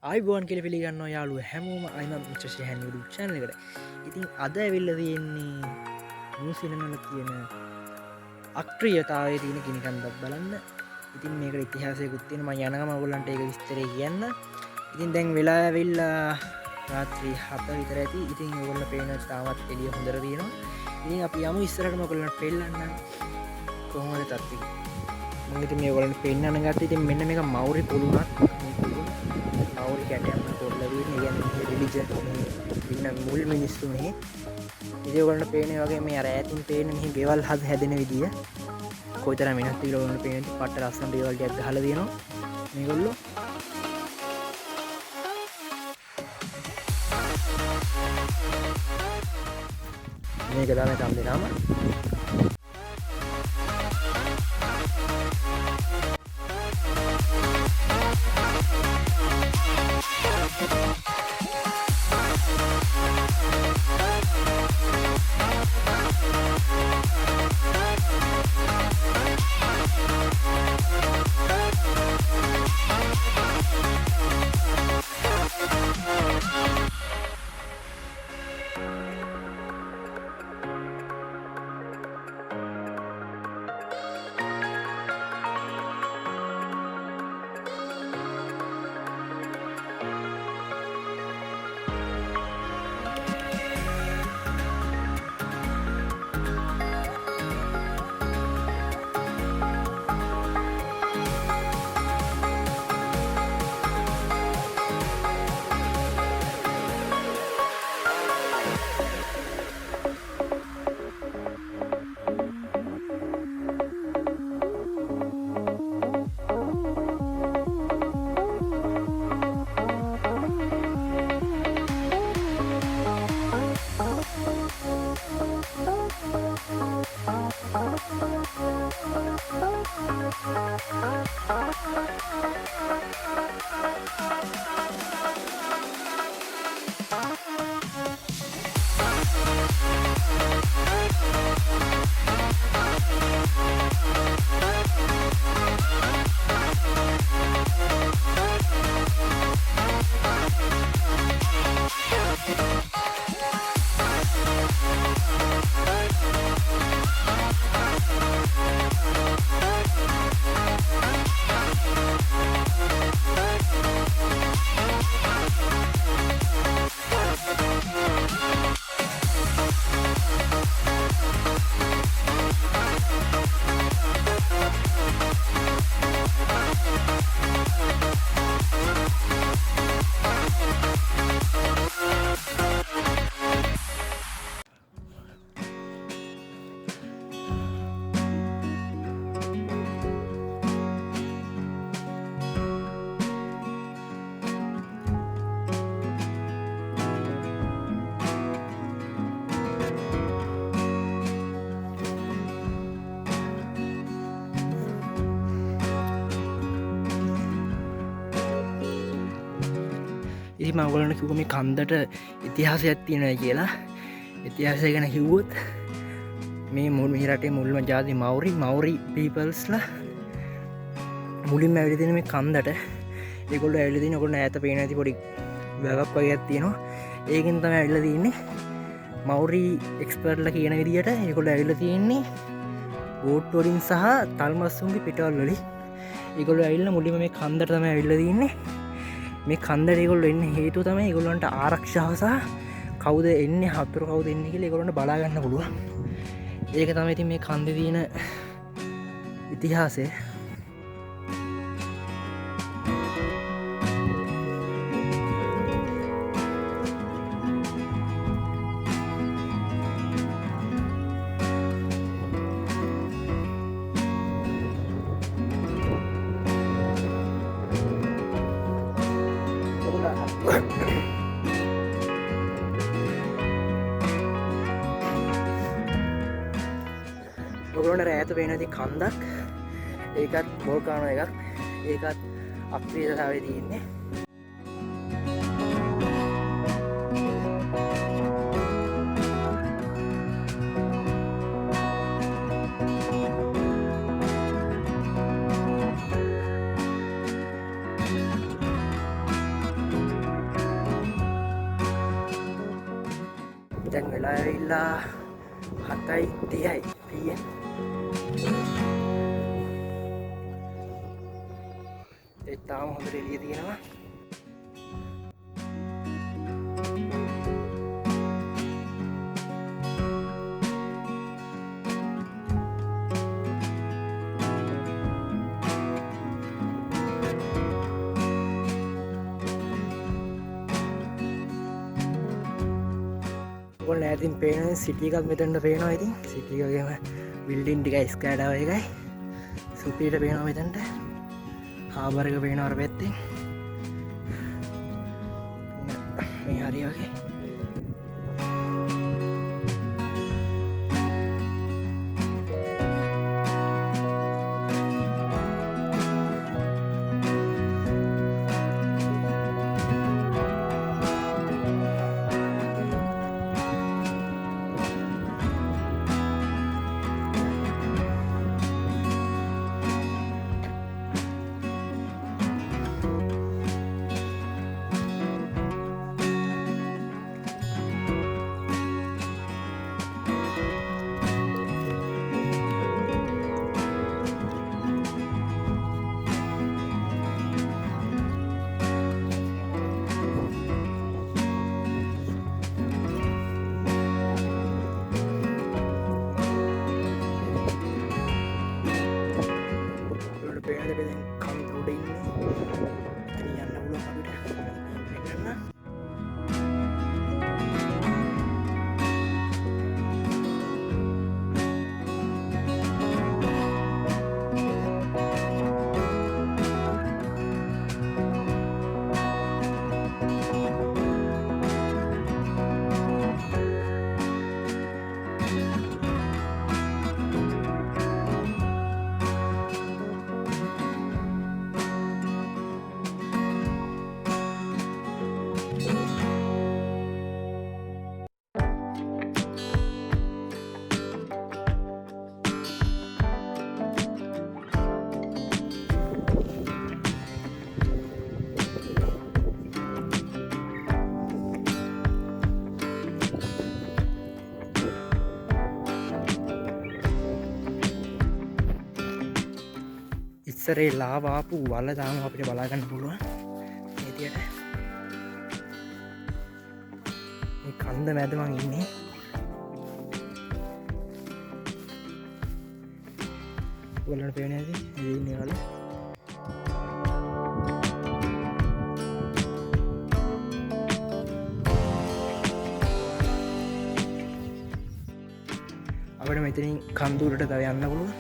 අයිබෝන් කෙල පිළිගන්න යාලුව හැමෝම අයිම මිචශයහැන් YouTube channel එකට. ඉතින් අද ඇවිල්ල තියෙන්නේ නිව්සීලන්ත වල තියෙන අක්‍රියතාවයේ තියෙන ගිනිකන්දක් බලන්න. ඉතින් මේකට ඉතිහාසයකුත් තියෙනවා. මම යනගම ඔයගොල්ලන්ට ඒක විස්තරේ කියන්න. ඉතින් දැන් වෙලා ඇවිල්ලා රාත්‍රී 7 විතර ඇති. ඉතින් ඔයගොල්ලෝ පේන තාමත් එළිය හොඳට තියෙනවා. ඉතින් අපි යමු ඉස්සරහටම ඔයගොල්ලන්ට පෙන්නන්න කොහොමද තත්ත්වය. මම ඉතින් මේ ඔයගොල්ලන්ට පෙන්නන්න ගත්තා. ඉතින් මෙන්න මේක මෞරි පුළුණක්. මෞරි කැටයම් පොඩ්ඩක් කියන්නේ රිලිජන් ඉන්න මුල් මිනිස්සු මේ. ඉතින් ඔයගොල්ලන්ට පේන්නේ වගේ මේ අර ඈතින් පේන මෙහි ගෙවල් හැදෙන විදිය. කොයිතරම් වෙනස්ද කියලා ඔයගොල්ලන්ට පේන්නේ. පට්ට ලස්සන ගෙවල් ටිකක් ගහලා තියෙනවා මේගොල්ලෝ. මේක තමයි තම්බේ නාම. ඉතින් මම ඔයගොල්ලන්ට කිව්වා මේ කන්දට ඉතිහාසයක් තියෙනවා කියලා. ඉතිහාසය ගැන කිව්වොත් මේ රටේ මුල්ම ජාති මෞරි පීපල්ස්ලා මුලින්ම ඇවිල්ලා තියෙන මේ කන්දට. ඒගොල්ලෝ ඇවිල්ලා තියෙන ඔයගොල්ලෝ ඈත පේන ඇති පොඩි වැවක් වගේක් තියෙනවා. ඒකෙන් තමයි ඇවිල්ලා තියෙන්නේ මෞරි එක්ස්පර්ට්ලා කියන විදිහට. ඒගොල්ලෝ ඇවිල්ලා තියෙන්නේ බෝට් වලින් සහ තල්මස්සුන්ගේ පිටවල් වලින්. ඒගොල්ලෝ ඇවිල්ලා මුලින්ම මේ කන්දට තමයි ඇවිල්ලා තියෙන්නේ. මේ කන්දට ඒගොල්ලෝ එන්න හේතුව තමයි ඒගොල්ලන්ට ආරක්ෂාව සහ කවුද එන්නේ හතුරු කවුද එන්නේ කියලා ඒගොල්ලන්ට බලා ගන්න පුළුවන්. ඒක තමයි ඉතින් මේ කන්දේ තියෙන ඉතිහාසය. ඔයගොල්ලන්ට ඈත පේන ඇති කන්දක්. ඒකත් වෝල්කානෝ එකක්. ඒකත් අප්‍රියතාවයේ තියෙන්නේ. වෙලාවිල්ලා 7:30යි PM. තාම හොඳට එළිය තියෙනවා. ඔයගොල්ලෝ ඈතින් පේන සිටි එකක් මෙතනට පේනවා. ඉතින් සිටි එකේම බිල්ඩින් ටික ස්කෑඩ් ආව එකයි සුපිරිට පේනවා මෙතනට. හාබර් එක පේනවා අර පැත්තෙන්. මේ හරි වගේ. ඉස්සරේ ලාවාපු වල තාම අපිට බලාගන්න පුළුවන්. ඒතියට මේ කන්ද මැද මං ඉන්නේ. ඔයාලට පේන්නේ නැති මේ ඉන්නේ වල. අපිට මෙතනින් කන්දුරට තව යන්න පුළුවන්.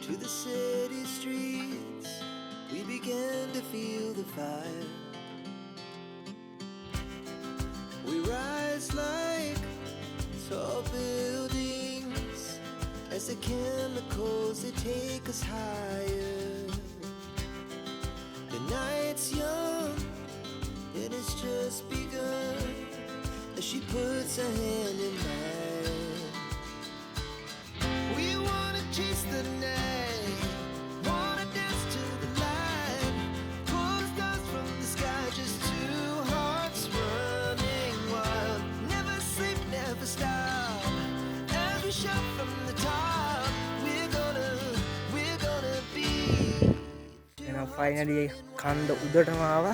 to the city streets, we began to feel the fire. We rise like tall buildings as the chemicals, they take us higher. The night's young and it's just begun as she puts her hand in mine. We wanna chase the night, wanna dance to the light, pull the stars from the sky, just two hearts running wild. Never sleep, never stop, as we shout from the top. We're gonna be. Finally කන්ද උදටම ආවා.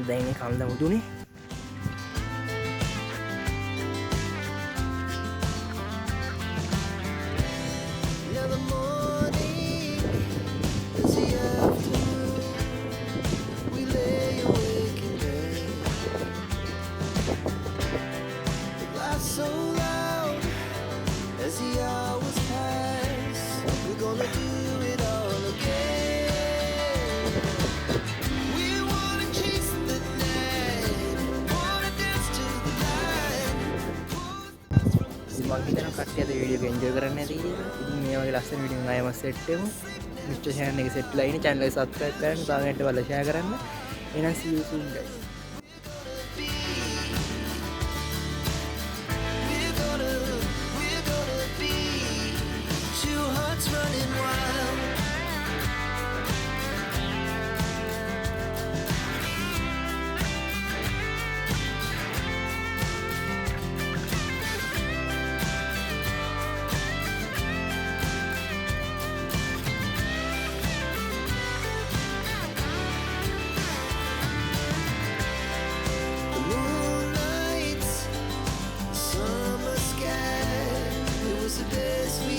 දැන් කන්ද උදුනේ. Now the morning is the afternoon. We lay awake in bed. The laughs so loud as the hours pass. We're gonna do it all again. We wanna chase the night, wanna dance to the light. මම හිතන කට්ටිය අද video එක enjoy කරන්න ඇති කියලා. ඉතින් මේ වගේ ලස්සන වීඩියෝ එකක් ආයෙම සෙට් වෙමු. මිස්ටර් ෂෑන් එක සෙට් වෙලා ඉන්නේ. channel එක subscribe කරන්න, කමෙන්ට් වල share කරන්න. එහෙනම් see you soon guys. We're gonna be two hearts running wild. The moonlight, summer sky, it was the best we